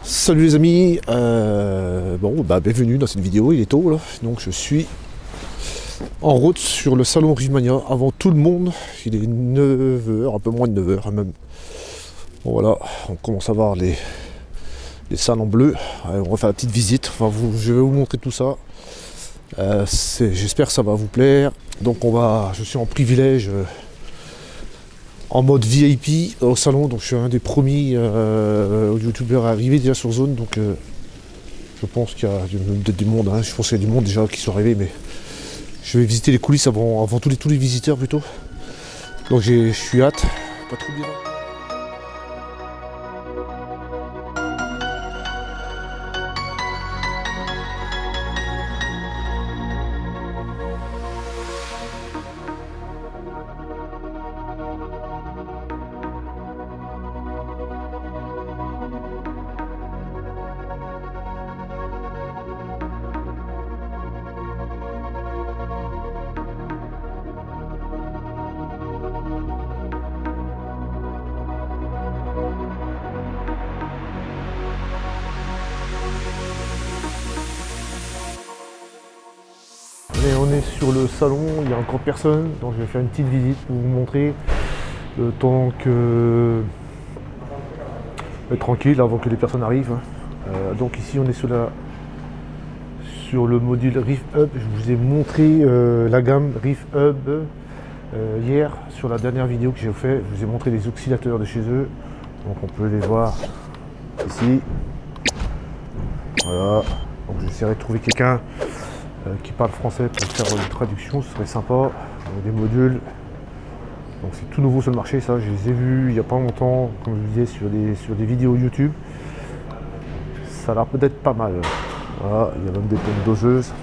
Salut les amis, bienvenue dans cette vidéo, il est tôt là, donc je suis en route sur le salon Rivemania avant tout le monde, il est 9h, un peu moins de 9h même. Bon voilà, on commence à voir les salles en bleu, on va faire la petite visite, je vais vous montrer tout ça, j'espère que ça va vous plaire. Donc je suis en privilège, en mode VIP au salon, donc je suis un des premiers youtubeurs à arriver déjà sur zone, donc je pense qu'il y a peut-être du monde, je pense qu'il y a du monde déjà qui sont arrivés, mais je vais visiter les coulisses avant tous les visiteurs plutôt. Donc je suis hâte, pas trop bien. On est sur le salon, il n'y a encore personne, donc je vais faire une petite visite pour vous montrer le temps que tranquille avant que les personnes arrivent. Donc ici on est sur le module Rift Hub. Je vous ai montré la gamme Rift Hub hier sur la dernière vidéo que j'ai fait. Je vous ai montré les oscillateurs de chez eux, donc on peut les voir ici. Voilà, donc j'essaierai de trouver quelqu'un qui parle français pour faire une traduction, ce serait sympa. Des modules, donc c'est tout nouveau sur le marché, ça je les ai vus il n'y a pas longtemps, comme je vous disais, sur des vidéos YouTube. Ça a l'air peut-être pas mal. Voilà, il y a même des pompes doseuses.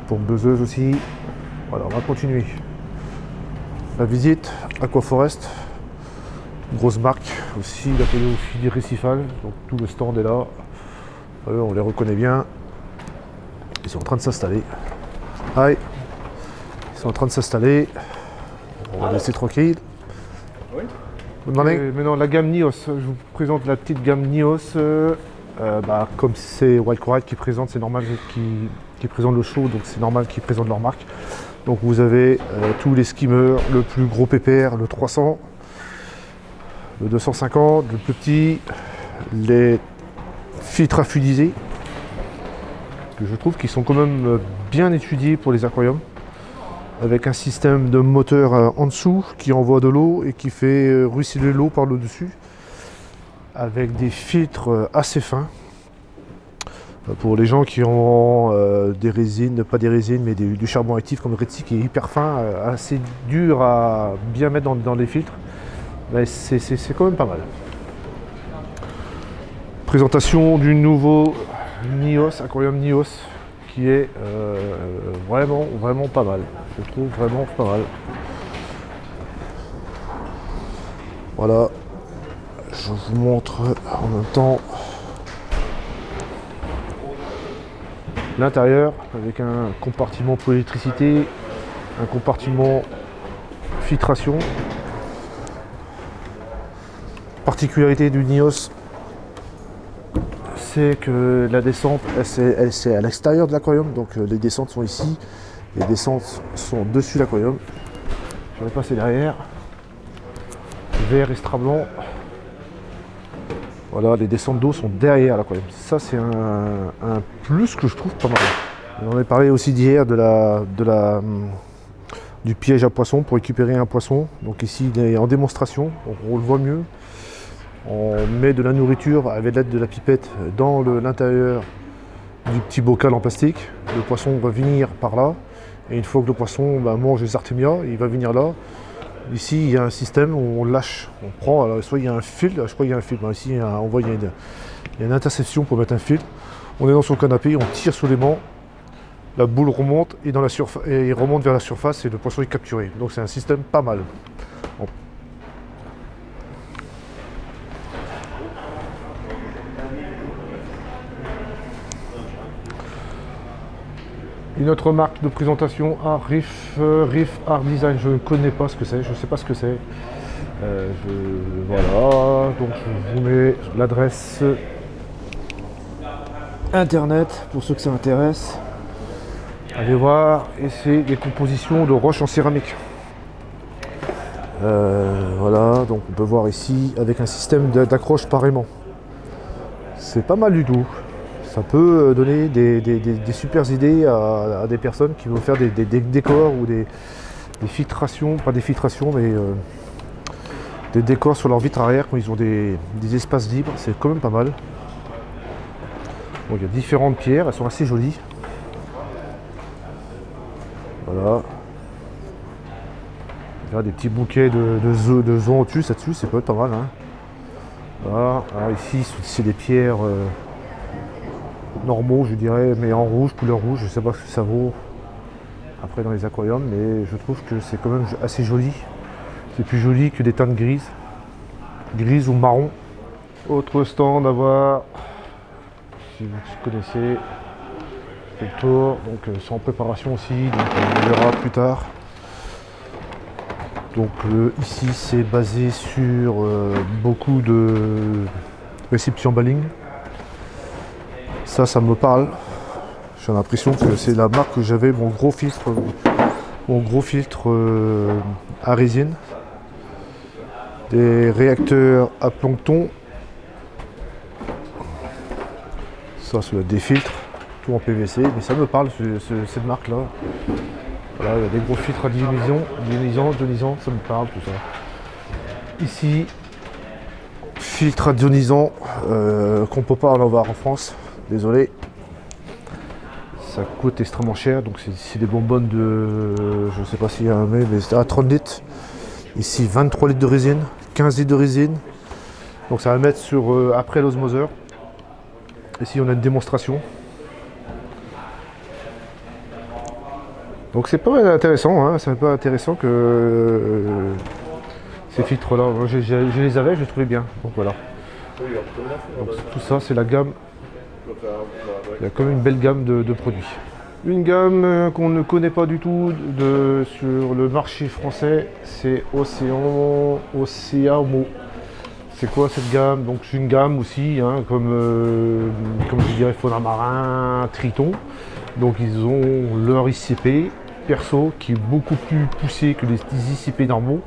Pompes doseuses aussi. Voilà, on va continuer la visite. Aquaforest, grosse marque aussi, la pédophilie récifale, donc tout le stand est là. On les reconnaît bien. Ils sont en train de s'installer. Ils sont en train de s'installer. On va laisser tranquille. Oui. Maintenant la gamme Nios. Je vous présente la petite gamme Nios. Comme c'est Wild Coral qui présente, c'est normal qui présente le show, donc c'est normal qu'ils présentent leur marque. Donc vous avez tous les skimmers, le plus gros pépère, le 300, le 250, le plus petit, les filtres infudisés, que je trouve qu'ils sont quand même bien étudiés pour les aquariums, avec un système de moteur en dessous qui envoie de l'eau et qui fait ruisseler l'eau par le dessus, avec des filtres assez fins pour les gens qui ont des résines, pas des résines mais du charbon actif comme Red Sea qui est hyper fin, assez dur à bien mettre dans les filtres, mais c'est quand même pas mal. Présentation du nouveau Nios, aquarium Nios, qui est vraiment pas mal. Je trouve vraiment pas mal. Voilà, je vous montre en même temps l'intérieur avec un compartiment pour l'électricité, un compartiment filtration. Particularité du Nios, c'est que la descente, c'est à l'extérieur de l'aquarium, donc les descentes sont ici, les descentes sont dessus l'aquarium. Je vais passer derrière. Vert extra blanc. Voilà, les descentes d'eau sont derrière l'aquarium. Ça, c'est un plus que je trouve pas mal. On en a parlé aussi d'hier du piège à poisson pour récupérer un poisson. Donc ici, il est en démonstration, donc on le voit mieux. On met de la nourriture avec l'aide de la pipette dans l'intérieur du petit bocal en plastique. Le poisson va venir par là. Et une fois que le poisson mange les artémias, il va venir là. Ici, il y a un système où on lâche. On prend, alors, soit il y a un fil, je crois qu'il y a un fil. Ici, il y a une interception pour mettre un fil. On est dans son canapé, on tire sur l'aimant. La boule remonte et il remonte vers la surface et le poisson est capturé. Donc c'est un système pas mal. Une autre marque de présentation, Rift Art Design, je ne connais pas ce que c'est, je ne sais pas ce que c'est. Voilà, donc je vous mets l'adresse internet pour ceux que ça intéresse. Allez voir, et c'est des compositions de roches en céramique. Voilà, donc on peut voir ici avec un système d'accroche par aimant. C'est pas mal du tout. Ça peut donner des super idées à des personnes qui veulent faire des décors ou des filtrations, pas des filtrations, mais des décors sur leur vitre arrière quand ils ont des espaces libres. C'est quand même pas mal. Bon, il y a différentes pierres, elles sont assez jolies. Voilà. Il y a des petits bouquets de zoanthus là-dessus, c'est pas mal. Hein. Voilà. Alors ici, c'est des pierres normaux, je dirais, mais en rouge, couleur rouge. Je sais pas ce que ça vaut après dans les aquariums, mais je trouve que c'est quand même assez joli. C'est plus joli que des teintes grises ou marron. Autre stand à voir, si vous connaissez, fait le tour, donc c'est en préparation aussi, donc on verra plus tard. Donc ici c'est basé sur beaucoup de réception balling. Ça me parle. J'ai l'impression que c'est la marque que j'avais, mon gros filtre à résine. Des réacteurs à plancton. Ça c'est des filtres, tout en PVC, mais ça me parle cette marque là. Voilà, il y a des gros filtres à dionisant, ça me parle tout ça. Ici, filtre à dionisant qu'on ne peut pas en avoir en France, désolé. Ça coûte extrêmement cher, donc c'est des bonbonnes de, je ne sais pas s'il y a un mais c'est à 30 litres. Ici 23 litres de résine, 15 litres de résine. Donc ça va mettre sur après l'osmoseur. Ici on a une démonstration. Donc c'est pas mal intéressant, hein. C'est pas intéressant que ces filtres là, je les avais, je les trouvais bien. Donc voilà. Donc, tout ça c'est la gamme. Il y a quand même une belle gamme de produits. Une gamme qu'on ne connaît pas du tout sur le marché français, c'est Oceamo. C'est quoi cette gamme? Donc c'est une gamme aussi, hein, comme je dirais fauna marin, triton. Donc ils ont leur ICP perso qui est beaucoup plus poussé que les ICP normaux.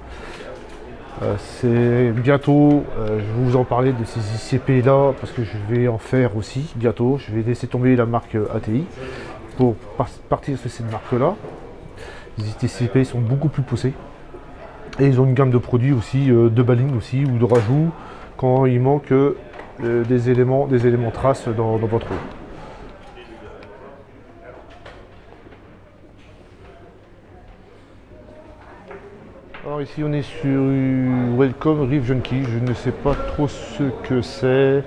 C'est bientôt, je vais vous en parler de ces ICP là parce que je vais en faire aussi bientôt. Je vais laisser tomber la marque ATI pour partir sur cette marque là. Les ICP sont beaucoup plus poussés et ils ont une gamme de produits aussi, de balling aussi ou de rajout quand il manque des éléments traces dans votre eau. Alors ici on est sur Welcome Reef Junkie, je ne sais pas trop ce que c'est.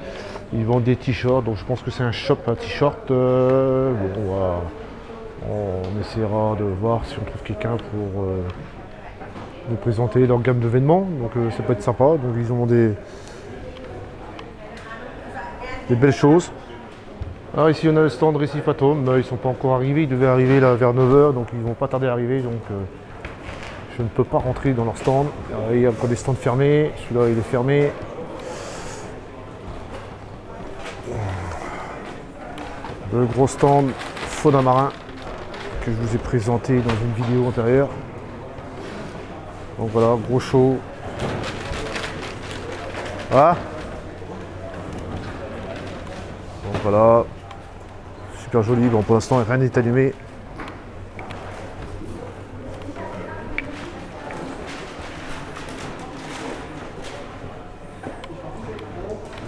Ils vendent des t-shirts, donc je pense que c'est un shop à t-shirt. Bon, on essaiera de voir si on trouve quelqu'un pour nous présenter leur gamme de vêtements. Donc ça peut être sympa. Donc ils ont des belles choses. Alors ici on a le stand Récif Atome, ils ne sont pas encore arrivés, ils devaient arriver là vers 9 h, donc ils vont pas tarder à arriver. Donc je ne peux pas rentrer dans leur stand. Il y a encore des stands fermés. Celui-là, il est fermé. Le gros stand fauna marin que je vous ai présenté dans une vidéo antérieure. Donc voilà, gros show. Voilà. Donc voilà. Super joli. Bon, pour l'instant, rien n'est allumé.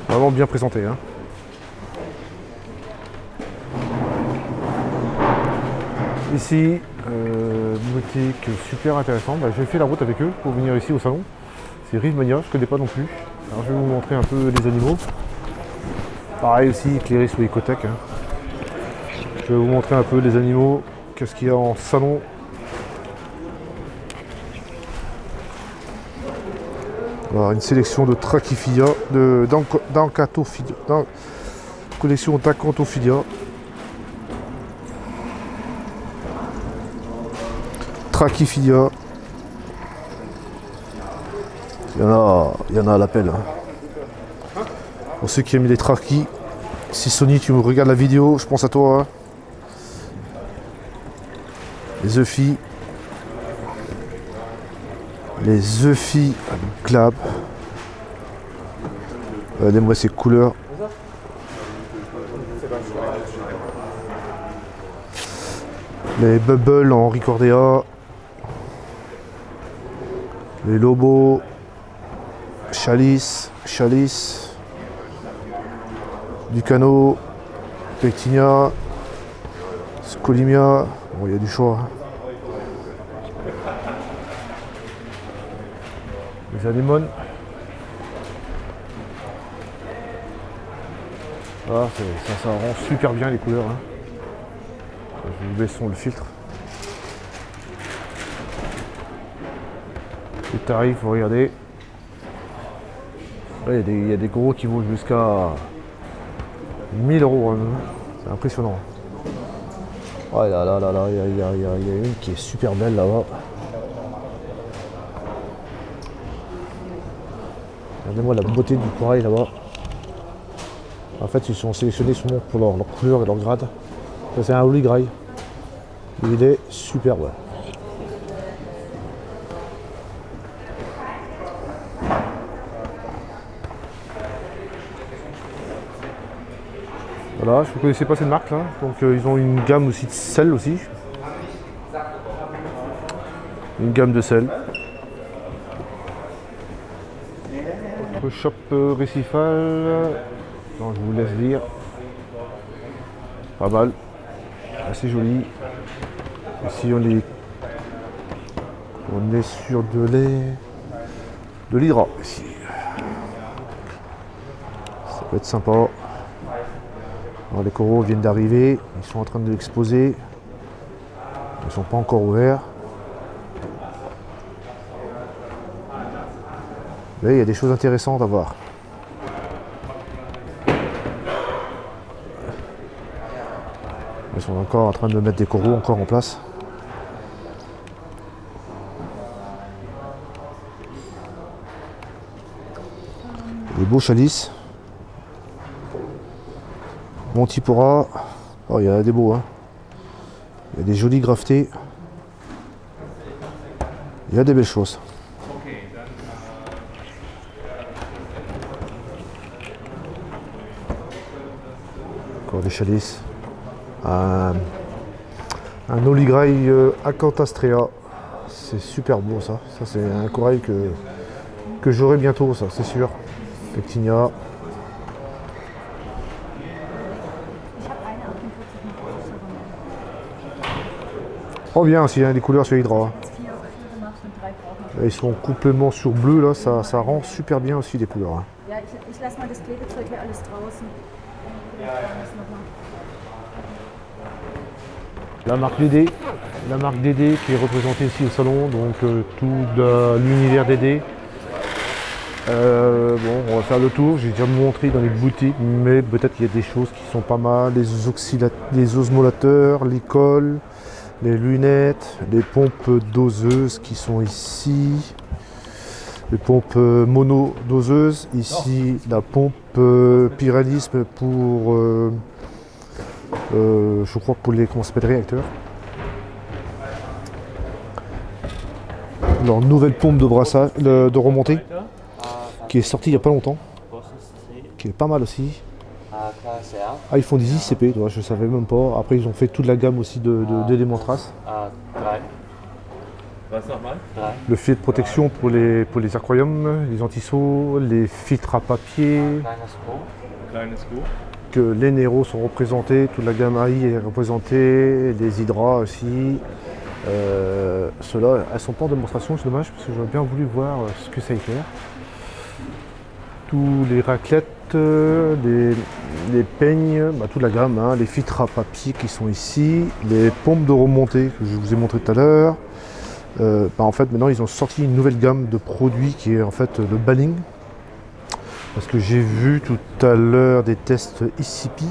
Vraiment bien présenté. Hein. Ici, boutique super intéressante. J'ai fait la route avec eux pour venir ici au salon. C'est Reef Mania, je ne connais pas non plus. Alors je vais vous montrer un peu les animaux. Pareil aussi, éclairé sous l'écotech. Hein. Je vais vous montrer un peu les animaux. Qu'est-ce qu'il y a en salon. Alors, une sélection de Trachyphilia, d'Acanthophilia, collection d'Acanthophilia. Trachyphilia. Il y en a à l'appel. Hein. Pour ceux qui aiment les trackies, si Sony tu me regardes la vidéo, je pense à toi. Hein. Les Eufy. Les Eufy Glab. Regardez-moi ces couleurs. Les Bubble en Ricordea. Les Lobo. Chalice. Ducano. Pectinia. Scolimia. Bon, il y a du choix. Les anémones. Ah, ça rend super bien les couleurs. Hein. Je vous baisse le filtre. Les tarifs, vous regardez. Il y a des gros qui vont jusqu'à 1000 €. Hein. C'est impressionnant. Oh là, il y a une qui est super belle là-bas. Regardez-moi la beauté du corail là-bas. En fait, ils sont sélectionnés souvent pour leur couleur et leur grade. Ça, c'est un Holy Grail. Il est superbe. Voilà, je ne connaissais pas cette marque là. Donc ils ont une gamme aussi de sel aussi. Une gamme de sel. Notre shop récifal. Non, je vous laisse dire. Pas mal. Assez joli. Ici on est sur de l'hydra ici. Ça peut être sympa. Alors, les coraux viennent d'arriver, ils sont en train de l'exposer. Ils ne sont pas encore ouverts. Mais il y a des choses intéressantes à voir. Ils sont encore en train de mettre des coraux encore en place. Des beaux chalices. Montipora. Oh, il y a des beaux. Hein. Il y a des jolis graftés. Il y a des belles choses. Encore des chalices. Un Holy Grail Acantastrea. C'est super beau ça. Ça c'est un corail que j'aurai bientôt, ça c'est sûr. Pectinia. Oh bien aussi, hein, les couleurs sur Hydra. Ils sont complètement sur bleu là, ça rend super bien aussi les couleurs. Hein. La marque DD, qui est représentée ici au salon, donc tout l'univers DD. Bon, on va faire le tour, j'ai déjà montré dans les boutiques, mais peut-être il y a des choses qui sont pas mal, les osmolateurs, les cols, les lunettes, les pompes doseuses qui sont ici, les pompes mono-doseuses, ici la pompe pyralisme pour, je crois pour les, comment ça s'appelle, réacteurs. Leur nouvelle pompe de brassage, de remontée, qui est sortie il n'y a pas longtemps, qui est pas mal aussi. Ah, ils font des ICP, je ne savais même pas. Après, ils ont fait toute la gamme aussi d'éléments traces. Le filet de protection pour les aquariums, les anti-sauts, les filtres à papier. Que les Nero sont représentés, toute la gamme AI est représentée, les Hydra aussi. Ceux-là, elles ne sont pas en démonstration, c'est dommage, parce que j'aurais bien voulu voir ce que ça éclaire. Tous les raclettes, les peignes, toute la gamme, hein, les filtres à papier qui sont ici, les pompes de remontée que je vous ai montré tout à l'heure. En fait, maintenant, ils ont sorti une nouvelle gamme de produits qui est en fait le balling. Parce que j'ai vu tout à l'heure des tests ICP.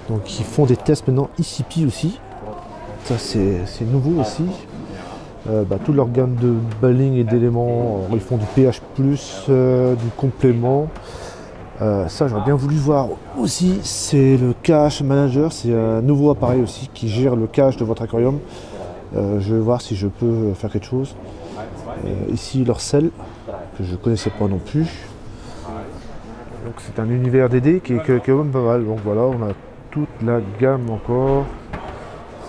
Donc, ils font des tests maintenant ICP aussi. Ça, c'est nouveau aussi. toute leur gamme de balling et d'éléments. Ils font du pH+, du complément. Ça j'aurais bien voulu voir aussi, c'est le KH Manager, c'est un nouveau appareil aussi qui gère le KH de votre aquarium. Je vais voir si je peux faire quelque chose. Ici leur sel, que je ne connaissais pas non plus. Donc c'est un univers DD qui est quand même pas mal. Donc voilà, on a toute la gamme encore.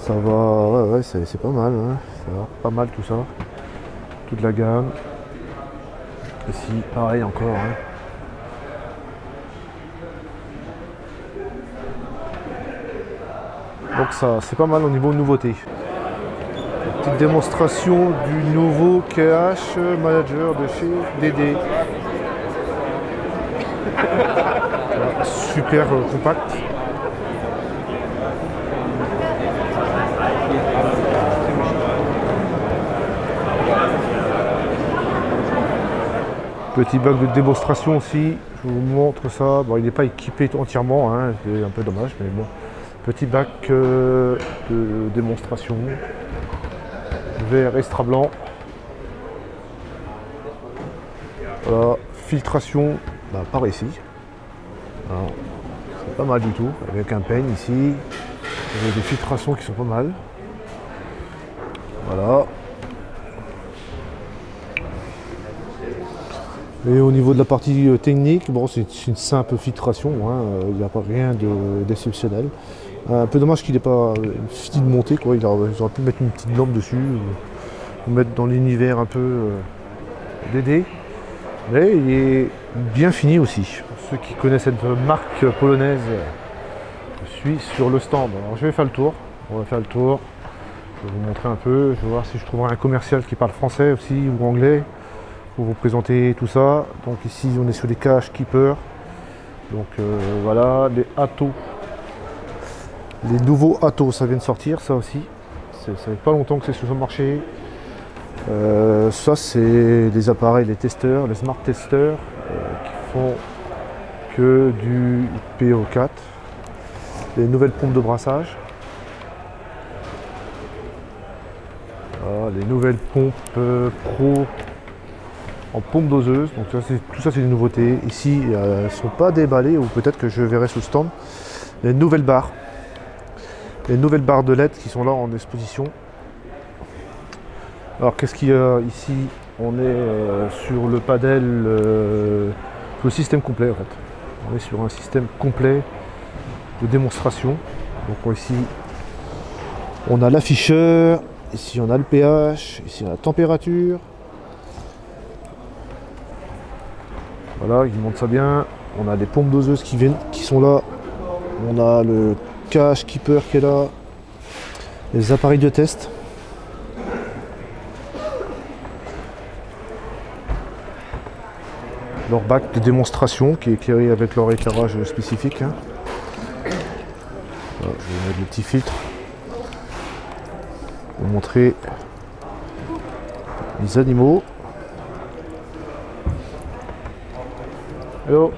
Ça va, ouais c'est pas mal, hein. Ça va, pas mal tout ça. Toute la gamme. Ici, pareil encore, hein. Donc ça, c'est pas mal au niveau nouveauté. Petite démonstration du nouveau KH Manager de chez DD. Voilà, super compact. Petit bac de démonstration aussi, je vous montre ça. Bon, il n'est pas équipé entièrement, hein, c'est un peu dommage, mais bon. Petit bac de démonstration, vert extra blanc. Voilà, filtration par ici. C'est pas mal du tout, avec un peigne ici. Il y a des filtrations qui sont pas mal. Voilà. Et au niveau de la partie technique, bon, c'est une simple filtration, hein, il n'y a pas rien d'exceptionnel. Un peu dommage qu'il n'ait pas une petite montée, quoi. Ils auraient pu mettre une petite lampe dessus, ou mettre dans l'univers un peu DD. Mais il est bien fini aussi. Pour ceux qui connaissent cette marque polonaise, je suis sur le stand. Alors je vais faire le tour. On va faire le tour. Je vais vous montrer un peu. Je vais voir si je trouverai un commercial qui parle français aussi ou anglais pour vous présenter tout ça. Donc ici on est sur les KH Keeper. Donc voilà, les Atto. Les nouveaux Atto, ça vient de sortir, ça aussi. Ça fait pas longtemps que c'est sur le marché. Ça, c'est les appareils, les testeurs, les smart testeurs qui font que du PO4. Les nouvelles pompes de brassage. Voilà, les nouvelles pompes Pro en pompe doseuse. Donc tout ça, c'est des nouveautés. Ici, elles ne sont pas déballées, ou peut-être que je verrai sur le stand. Les nouvelles barres. Les nouvelles barres de LED qui sont là en exposition. Alors qu'est-ce qu'il y a ici? On est sur le padel, le système complet en fait. On est sur un système complet de démonstration. Donc ici on a l'afficheur, ici on a le pH, ici on a la température. Voilà, il montre ça bien. On a des pompes doseuses qui sont là. On a le KH Keeper qui est là. Les appareils de test. Leur bac de démonstration qui est éclairé avec leur éclairage spécifique. Hein. Voilà, je vais mettre le petit filtre pour montrer les animaux. Hello.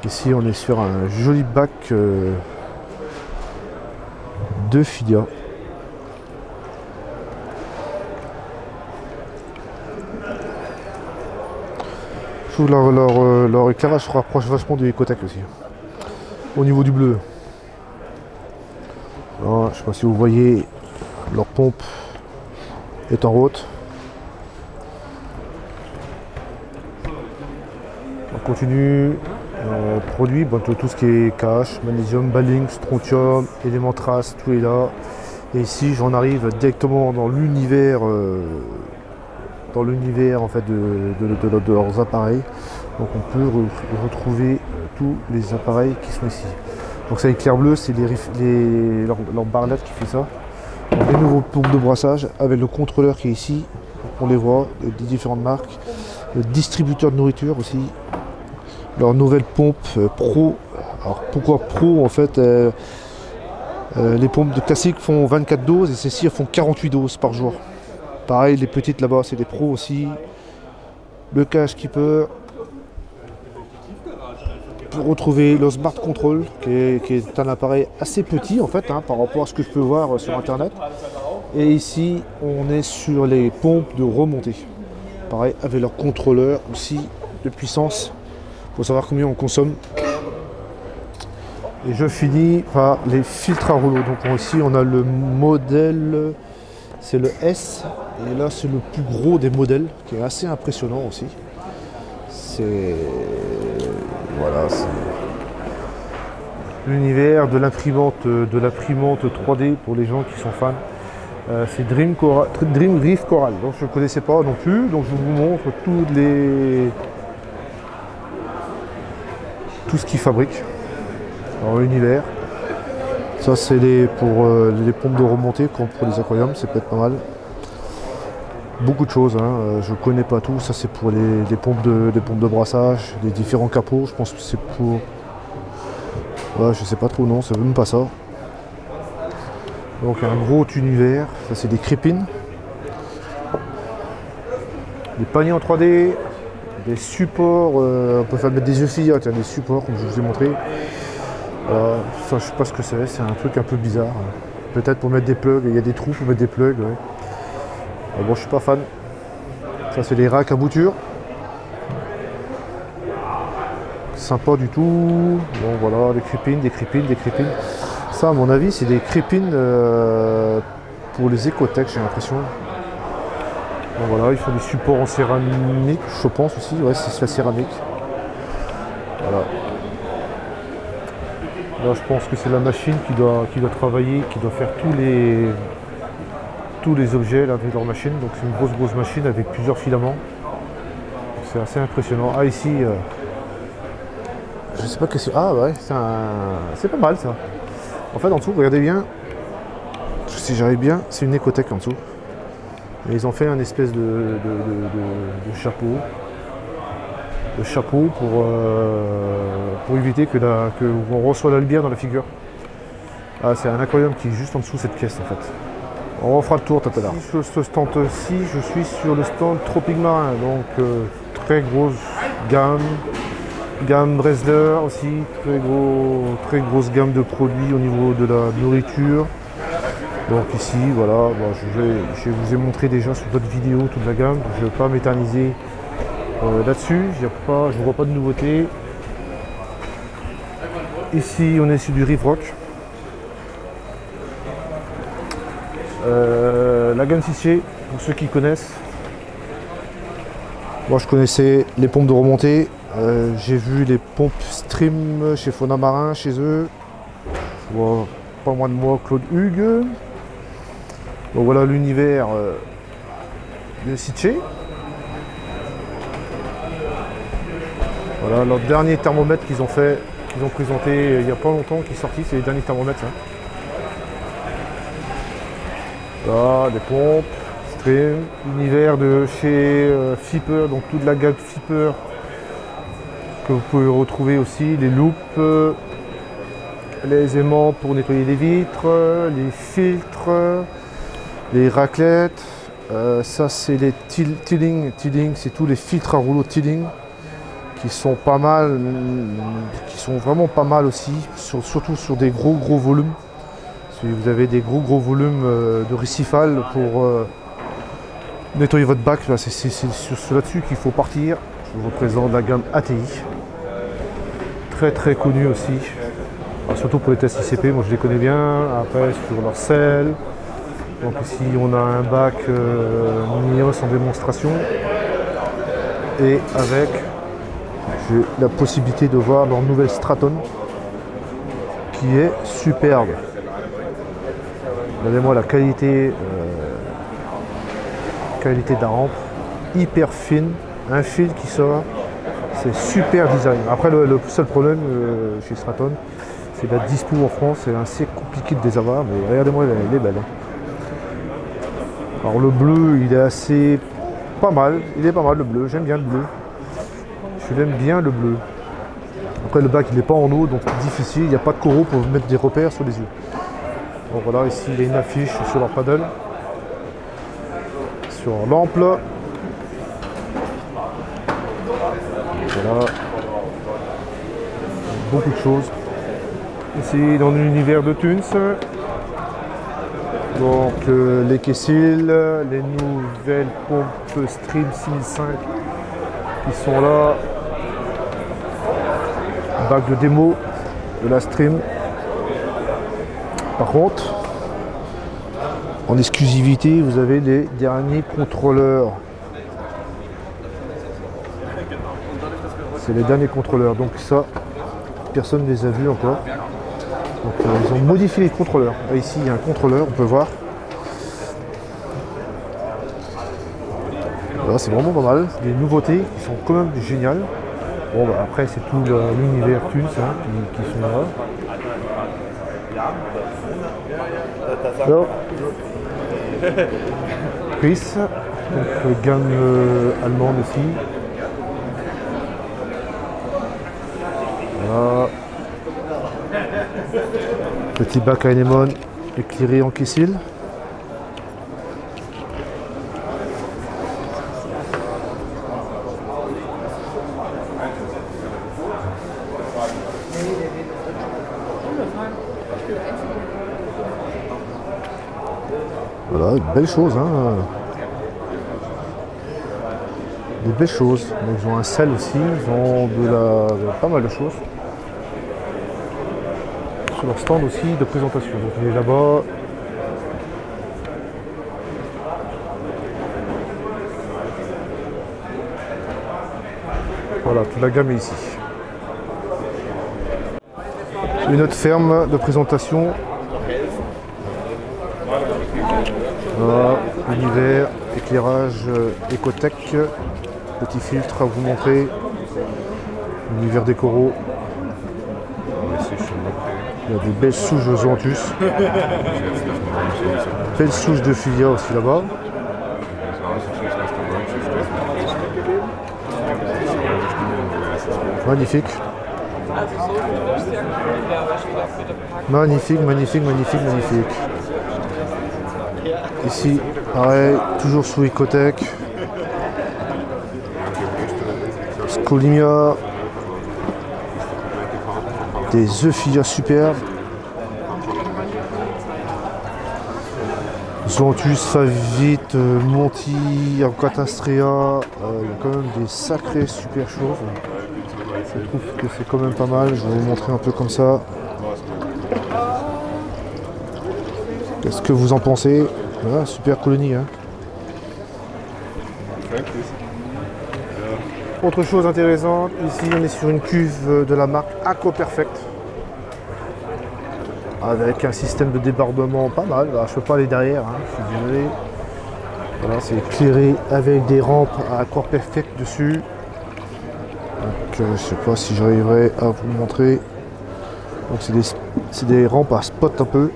Ici on est sur un joli bac de filia. Je trouve leur éclairage se rapproche vachement du Ecotech aussi. Au niveau du bleu. Alors, je ne sais pas si vous voyez, leur pompe est en route. On continue. Produit, bon, tout ce qui est KH, magnésium, balling, strontium, éléments traces, tout est là. Et ici j'en arrive directement dans l'univers en fait de leurs appareils. Donc on peut retrouver tous les appareils qui sont ici. Donc ça éclair bleu, c'est leur barlette qui fait ça. Donc, les nouveaux pompes de brassage avec le contrôleur qui est ici, on les voit, des différentes marques. Le distributeur de nourriture aussi. Leur nouvelle pompe Pro. Alors pourquoi Pro en fait les pompes de classique font 24 doses et celles-ci font 48 doses par jour. Pareil, les petites là-bas, c'est des Pro aussi. Le KH Keeper. Pour retrouver le Smart Control, qui est un appareil assez petit en fait, hein, par rapport à ce que je peux voir sur internet. Et ici, on est sur les pompes de remontée. Pareil, avec leur contrôleur aussi de puissance. Il faut savoir combien on consomme. Et je finis par les filtres à rouleau. Donc ici, on a le modèle, c'est le S. Et là, c'est le plus gros des modèles, qui est assez impressionnant aussi. C'est... Voilà, c'est... L'univers de l'imprimante 3D pour les gens qui sont fans. C'est Dream Reef Coral. Donc je ne connaissais pas non plus. Donc je vous montre tout ce qu'ils fabriquent. Alors l'univers. Ça c'est pour les pompes de remontée comme pour les aquariums, c'est peut-être pas mal. Beaucoup de choses, hein. Je connais pas tout. Ça c'est pour les pompes de brassage, les différents capots. Je pense que c'est pour. Ouais, je sais pas trop, non, c'est même pas ça. Donc un gros univers, ça c'est des crépines, des paniers en 3D, des supports, on peut faire mettre des yeux filles, des supports comme je vous ai montré. Ça je sais pas ce que c'est un truc un peu bizarre. Peut-être pour mettre des plugs, il y a des trous pour mettre des plugs. Ouais. Bon, je suis pas fan. Ça c'est les racks à bouture. Sympa du tout. Bon voilà, des crépines. Ça, à mon avis, c'est des crépines pour les écothèques, j'ai l'impression. Bon, voilà, ils font des supports en céramique, je pense aussi. Ouais, c'est la céramique. Voilà. Là, je pense que c'est la machine qui doit travailler, qui doit faire tous les objets là, avec leur machine. Donc, c'est une grosse machine avec plusieurs filaments. C'est assez impressionnant. Ah, ici, je sais pas que c'est. Ah, ouais, c'est pas mal ça. En fait, en dessous, regardez bien, si j'arrive bien, c'est une écothèque en dessous. Et ils ont fait un espèce de chapeau. De chapeau pour éviter qu'on reçoit la lumière dans la figure. Ah, c'est un aquarium qui est juste en dessous de cette caisse en fait. On refera le tour tout à l'heure. Sur ce stand-ci, je suis sur le stand Tropique Marin. Donc très grosse gamme Bresler aussi, très grosse gamme de produits au niveau de la nourriture. Donc ici, voilà, bon, je vous ai montré déjà sur d'autres vidéos toute la gamme, je ne vais pas m'éterniser là-dessus, je ne vois pas de nouveautés. Ici, on est sur du Reef Rock. La gamme Siché, pour ceux qui connaissent. Moi, je connaissais les pompes de remontée. J'ai vu les pompes Stream chez Fauna Marin, chez eux. Je vois pas moins de moi, Claude Hugues. Donc voilà l'univers de Siché. Voilà leur dernier thermomètre qu'ils ont présenté il n'y a pas longtemps, qui est sorti, c'est les derniers thermomètres. Hein. Là, des pompes, Stream, univers de chez Flipper, donc toute la gamme Flipper que vous pouvez retrouver aussi, les loupes, les aimants pour nettoyer les vitres, les filtres, les raclettes. Ça c'est les Tilling, c'est tous les filtres à rouleau Tilling qui sont pas mal, qui sont vraiment pas mal aussi, surtout sur des gros volumes. Si vous avez des gros volumes de récifal pour nettoyer votre bac, c'est sur là-dessus qu'il faut partir. Je vous présente la gamme ATI. Très connue aussi. Alors, surtout pour les tests ICP, moi je les connais bien. Après sur leur sel. Donc ici on a un bac Nios en démonstration. Et avec, j'ai la possibilité de voir leur nouvelle Straton qui est superbe. Regardez-moi la qualité de la rampe, hyper fine, un fil qui sort, c'est super design. Après le seul problème chez Straton, c'est la dispo en France, c'est assez compliqué de les avoir, mais regardez-moi, elle est belle. Alors le bleu, il est assez pas mal, le bleu, j'aime bien le bleu. Je l'aime bien le bleu. Après le bac il n'est pas en eau, donc c'est difficile, il n'y a pas de coraux pour mettre des repères sur les yeux. Donc voilà, ici il y a une affiche sur leur paddle, sur l'ample. Voilà, beaucoup de choses. Ici dans l'univers de Tunes, Donc les Kessil, les nouvelles pompes Stream 6005 qui sont là. Bac de démo de la Stream. Par contre, en exclusivité, vous avez les derniers contrôleurs. C'est les derniers contrôleurs. Donc ça, personne ne les a vus encore. Donc ils ont modifié les contrôleurs. Là, ici, il y a un contrôleur, on peut voir. Voilà, c'est vraiment pas mal. Des nouveautés qui sont quand même géniales. Bon, bah, après, c'est tout l'univers Tunes hein, qui sont là. Alors, Chris, donc gamme allemande aussi. Voilà. Petit bac à anémone éclairé en Kessil. Voilà, une belle chose, hein. Des belles choses. Donc ils ont un sel aussi, ils ont pas mal de choses. Sur leur stand aussi de présentation. Donc il est là-bas. Voilà, toute la gamme est ici. Une autre ferme de présentation. Voilà, univers, éclairage Ecotech, petit filtre à vous montrer, univers des coraux. Il y a des belles souches de Zoanthus, belles souches de Filia aussi là-bas. Magnifique. Magnifique, magnifique, magnifique, magnifique. Ici, pareil, toujours sous Ecotech. Scolimia. Des Euphilia superbes. Zoanthus, Favite, Monti, Arcatastrea. Il y a quand même des sacrées super choses. Je trouve que c'est quand même pas mal. Je vais vous montrer un peu comme ça. Qu'est-ce que vous en pensez? Voilà, super colonie. Hein. Autre chose intéressante, ici on est sur une cuve de la marque Aquaperfect. Avec un système de débordement pas mal. Alors, je ne peux pas aller derrière, hein, je suis désolé. Voilà, c'est éclairé avec des rampes à Aquaperfect dessus. Donc je ne sais pas si j'arriverai à vous montrer. Donc c'est des rampes à spot un peu.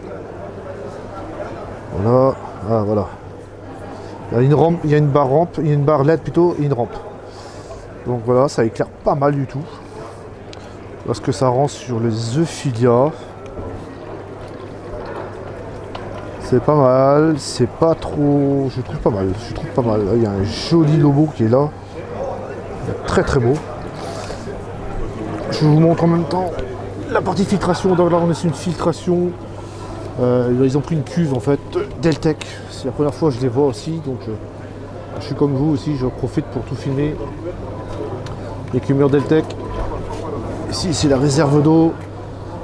Voilà, ah, voilà. Il y a une rampe, il y a une barre rampe, il y a une barre LED plutôt et une rampe. Donc voilà, ça éclaire pas mal du tout. Parce que ça rend sur les Euphilia. C'est pas mal, c'est pas trop. Je trouve pas mal, je trouve pas mal. Il y a un joli logo qui est là. Très très beau. Je vous montre en même temps la partie filtration. Donc là on est sur une filtration. Ils ont pris une cuve en fait Deltec. C'est la première fois que je les vois aussi. Donc je suis comme vous aussi, je profite pour tout filmer. Écumeur Deltec. Ici c'est la réserve d'eau.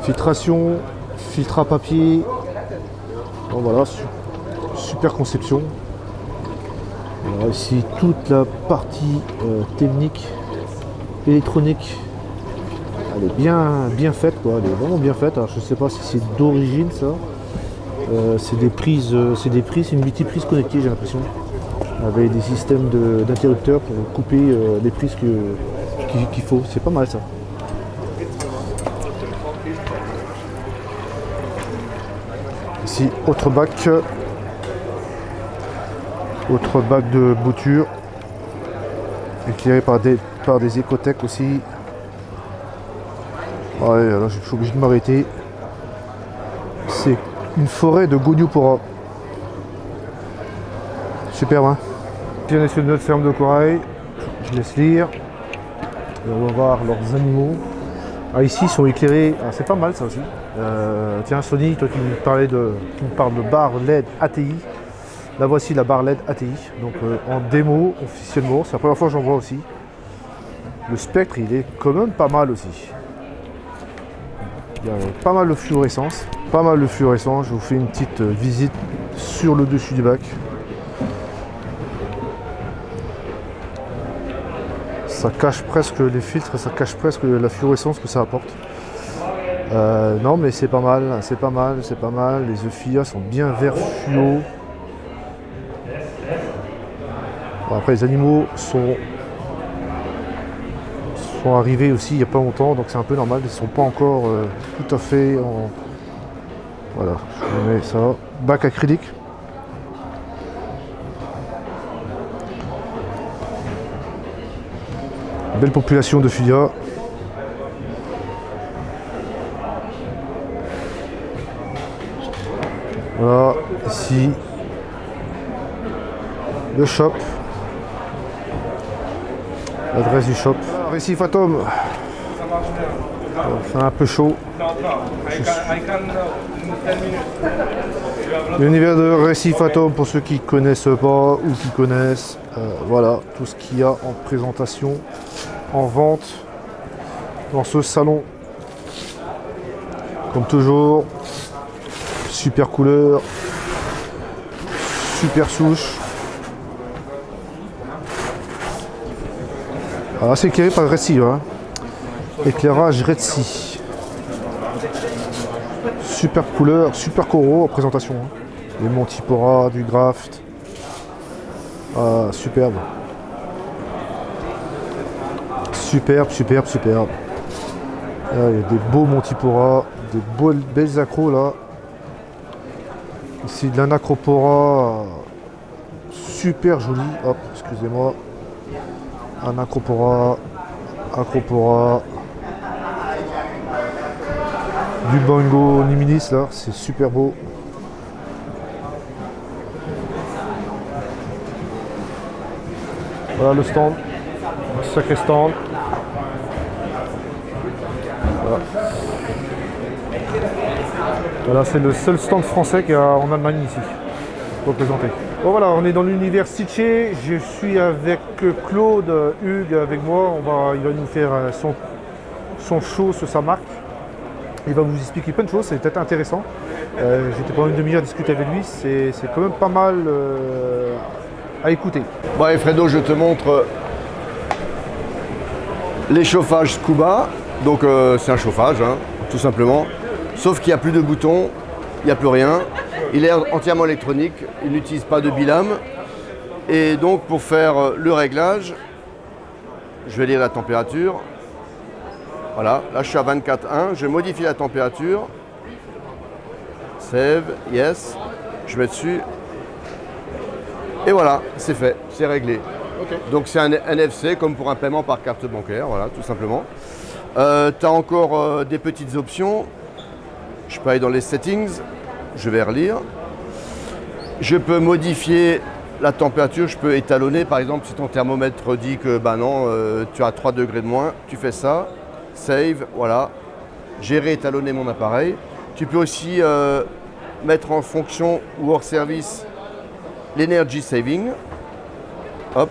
Filtration, filtre à papier. Donc voilà, super conception. Alors ici toute la partie technique, électronique, elle est bien faite quoi, elle est vraiment bien faite. Alors je sais pas si c'est d'origine ça. C'est des prises, c'est une multiprise connectée j'ai l'impression. Avec des systèmes d'interrupteurs pour couper les prises qu'il faut. C'est pas mal ça. Ici, autre bac de bouture, éclairé par des Ecotech aussi. Ouais, alors je suis obligé de m'arrêter. C'est une forêt de Goniopora. Super, hein. Puis on est sur notre ferme de corail. Je laisse lire. Et on va voir leurs animaux. Ah, ici, ils sont éclairés. Ah, c'est pas mal ça aussi. Tiens Sony, toi qui me parles de barre LED ATI. Là voici la barre LED ATI. Donc en démo officiellement, c'est la première fois que j'en vois aussi. Le spectre il est quand même pas mal aussi. Il y a pas mal de fluorescence. Pas mal de fluorescence. Je vous fais une petite visite sur le dessus du bac. Ça cache presque les filtres, ça cache presque la fluorescence que ça apporte. Non mais c'est pas mal, c'est pas mal, c'est pas mal. Les EFIA sont bien vert fluo. Bon, après les animaux sont arrivés aussi il n'y a pas longtemps, donc c'est un peu normal, ils ne sont pas encore tout à fait en... Voilà, je mets ça. Bac acrylique. Belle population de FIA. Voilà, ici le shop. L'adresse du shop. Récif Atom. C'est un peu chaud. L'univers de Récif Atom, pour ceux qui ne connaissent pas ou qui connaissent, voilà tout ce qu'il y a en présentation, en vente dans ce salon. Comme toujours, super couleur, super souche. Ah, c'est éclairé par Red-Sea, hein. Éclairage Red-Sea. Super couleur, super coraux en présentation. Hein. Les Montipora, du Graft. Ah, superbe. Superbe, superbe, superbe. Là, il y a des beaux Montipora, des belles accros là. Ici de l'Anacropora. Super joli. Hop, excusez-moi. Anacropora, Acropora, du Bango Niminis là, c'est super beau. Voilà le stand, un sacré stand. Voilà, voilà c'est le seul stand français qu'il y a en Allemagne ici, représenté. Bon voilà, on est dans l'univers Sitché, je suis avec Claude, Hugues avec moi, il va nous faire son show sur sa marque. Il va vous expliquer plein de choses, c'est peut-être intéressant. J'étais pendant une demi-heure à discuter avec lui, c'est quand même pas mal à écouter. Bon et Fredo, je te montre les chauffages Scuba. Donc c'est un chauffage, hein, tout simplement. Sauf qu'il n'y a plus de boutons, il n'y a plus rien. Il est entièrement électronique, il n'utilise pas de bilame. Et donc pour faire le réglage, je vais lire la température. Voilà, là je suis à 24,1, je modifie la température. Save, yes, je mets dessus. Et voilà, c'est fait, c'est réglé. Okay. Donc c'est un NFC comme pour un paiement par carte bancaire, voilà, tout simplement. Tu as encore des petites options. Je peux aller dans les settings. Je vais relire. Je peux modifier la température, je peux étalonner. Par exemple, si ton thermomètre dit que bah non, tu as 3 degrés de moins, tu fais ça. Save, voilà. J'ai réétalonné mon appareil. Tu peux aussi mettre en fonction ou hors service l'energy saving. Hop.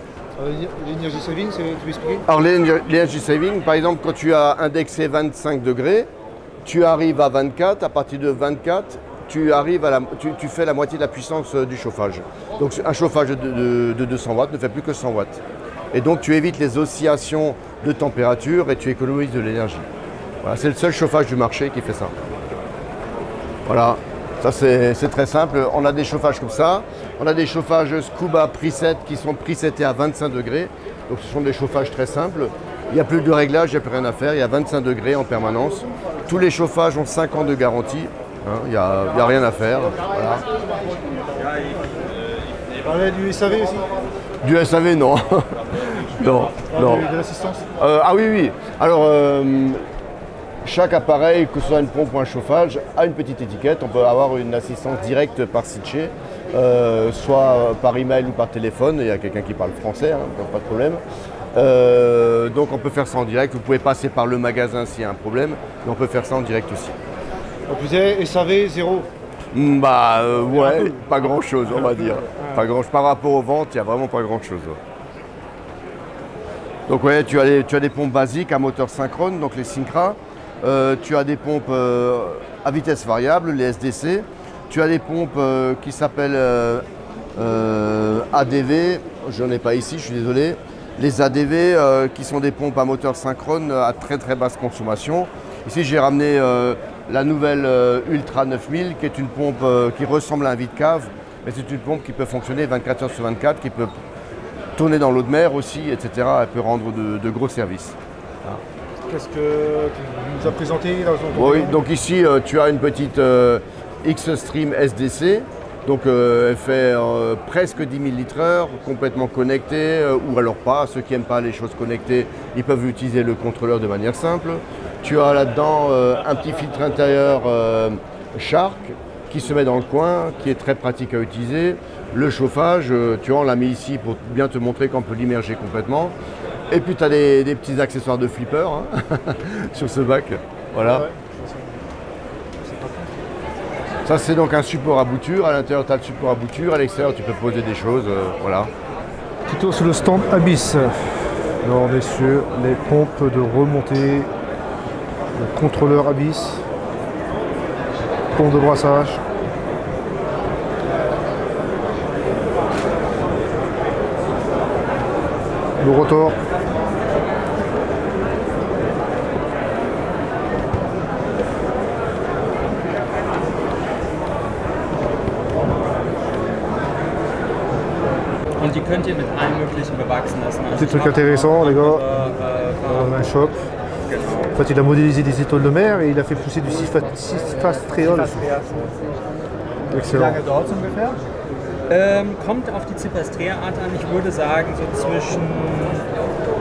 L'energy saving, tu peux expliquer? Alors l'energy saving, par exemple, quand tu as indexé 25 degrés, tu arrives à 24, à partir de 24, tu fais la moitié de la puissance du chauffage. Donc un chauffage de 200 watts ne fait plus que 100 watts. Et donc tu évites les oscillations de température et tu économises de l'énergie. Voilà, c'est le seul chauffage du marché qui fait ça. Voilà, ça c'est très simple. On a des chauffages comme ça. On a des chauffages Scuba preset qui sont presetés à 25 degrés. Donc ce sont des chauffages très simples. Il n'y a plus de réglage, il n'y a plus rien à faire. Il y a 25 degrés en permanence. Tous les chauffages ont 5 ans de garantie. Hein, il n'y a rien à faire. Voilà. Il parlait du SAV aussi? Du SAV, non. Non, non. De l'assistance? Ah oui, oui. Alors, chaque appareil, que ce soit une pompe ou un chauffage, a une petite étiquette. On peut avoir une assistance directe par Sitché, soit par email ou par téléphone. Il y a quelqu'un qui parle français, hein, donc pas de problème. Donc on peut faire ça en direct. Vous pouvez passer par le magasin s'il y a un problème, mais on peut faire ça en direct aussi. Donc vous avez SAV 0. Bah ouais, pas grand chose on va dire. Pas grand, par rapport aux ventes, il n'y a vraiment pas grand chose. Donc ouais, tu as des pompes basiques à moteur synchrone, donc les Syncra. Tu as des pompes à vitesse variable, les SDC. Tu as des pompes qui s'appellent ADV, je n'en ai pas ici, je suis désolé. Les ADV qui sont des pompes à moteur synchrone à très très basse consommation. Ici j'ai ramené la nouvelle Ultra 9000 qui est une pompe qui ressemble à un vide-cave, mais c'est une pompe qui peut fonctionner 24 heures sur 24, qui peut tourner dans l'eau de mer aussi, etc. Elle peut rendre de gros services. Qu'est-ce que tu nous as présenté dans ton Oui, donc ici tu as une petite X-Stream SDC. Donc elle fait presque 10 000 litres/heure, complètement connectée, ou alors pas. Ceux qui n'aiment pas les choses connectées, ils peuvent utiliser le contrôleur de manière simple. Tu as là-dedans un petit filtre intérieur Shark qui se met dans le coin, qui est très pratique à utiliser. Le chauffage, tu vois, on l'a mis ici pour bien te montrer qu'on peut l'immerger complètement. Et puis tu as des petits accessoires de flipper hein, sur ce bac. Voilà. Ouais. Ça c'est donc un support à bouture, à l'intérieur tu as le support à bouture, à l'extérieur tu peux poser des choses, voilà. Plutôt sur le stand Abyss. Alors on est sur les pompes de remontée, le contrôleur Abyss, pompe de brassage. Le rotor. Und die könnt ihr mit allem Möglichen bewachsen lassen. Petit truc intéressant, les gars. On a un shop. En fait, il a modélisé des étoiles de mer et il a fait pousser du Cipastréol. Excellent. Kommt auf die Cipastrea-Art an. Ich würde sagen, so zwischen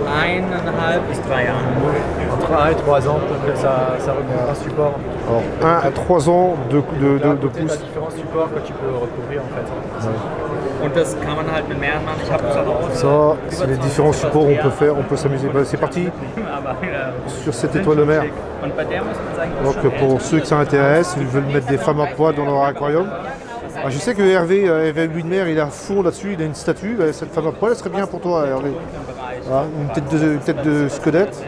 1,5 bis 3 Jahren. Entre 1 et 3 ans, peut-être ça recouvre un support. Alors, 1 à 3 ans de pouce. Différents supports que tu peux recouvrir en fait. Ouais. Und das kann man halt mit mehreren machen. Ich habe das auch Ça, c'est les différents supports qu'on peut faire, on peut s'amuser. Bah, c'est parti sur cette étoile de mer. Donc pour ceux que ça intéresse, ils veulent mettre des femmes à poids dans leur aquarium. Ah, je sais que Hervé, lui de mer, il est à fond là-dessus, il a une statue. Cette femme à poil, elle serait bien pour toi, Hervé. Ah, une tête de squelette.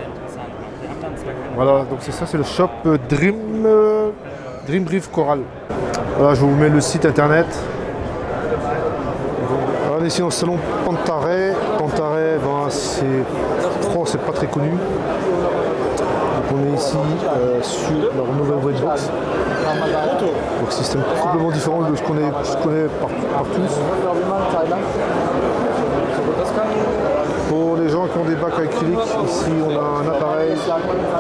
Voilà, donc c'est ça, c'est le shop Dream Brief Coral. Voilà, je vous mets le site internet. On est ici dans le salon Pantare. Pantare, ben, c'est pas très connu. Donc on est ici sur leur nouvelle webbox. Donc système complètement différent de ce qu'on connaît partout. Pour les gens qui ont des bacs acryliques, ici on a un appareil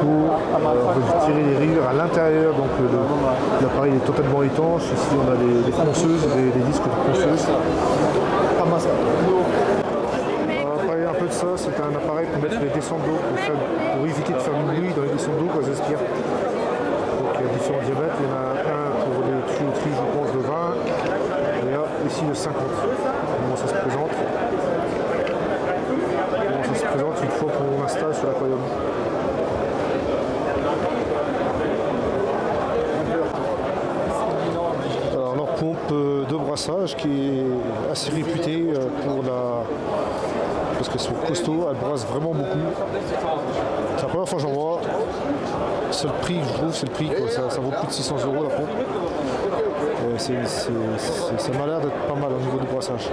pour tirer les rayures à l'intérieur. Donc l'appareil est totalement étanche. Ici on a des ponceuses, des disques de ponceuses. On va parler un peu de ça, c'est un appareil pour mettre les descentes d'eau, pour éviter de faire du bruit dans les descentes d'eau quand elles aspirent. Donc il y a différents diamètres, il y en a un pour les tuyauteries je pense de 20, et là ici le 50. Comment ça se présente? Comment ça se présente une fois qu'on l'installe sur l'aquarium. Pompe de brassage qui est assez réputée parce qu'elles sont costauds, elles brassent vraiment beaucoup. C'est la première fois que j'en vois. C'est le prix, je trouve, c'est le prix. Ça vaut plus de 600 € la pompe. Ça m'a l'air d'être pas mal au niveau du brassage.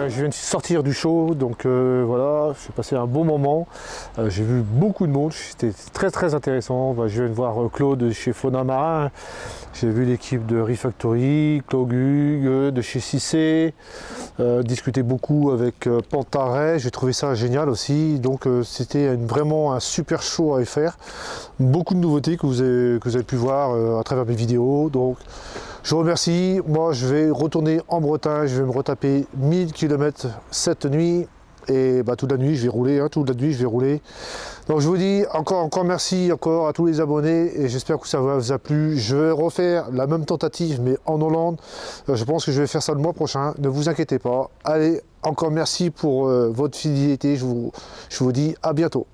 Je viens de sortir du show, donc voilà, j'ai passé un bon moment. J'ai vu beaucoup de monde, c'était très très intéressant. Je viens de voir Claude chez Fauna Marin, j'ai vu l'équipe de Refactory, Claude Hugues de chez Cissé, discuter beaucoup avec Pantare, j'ai trouvé ça génial aussi. Donc c'était vraiment un super show à faire. Beaucoup de nouveautés que vous avez pu voir à travers mes vidéos. Donc, je vous remercie. Moi, je vais retourner en Bretagne. Je vais me retaper 1000 km cette nuit. Et bah, toute la nuit, je vais rouler. Hein, toute la nuit, je vais rouler. Donc, je vous dis encore merci encore à tous les abonnés. Et j'espère que ça vous a plu. Je vais refaire la même tentative, mais en Hollande. Je pense que je vais faire ça le mois prochain. Ne vous inquiétez pas. Allez, encore merci pour votre fidélité. Je vous dis à bientôt.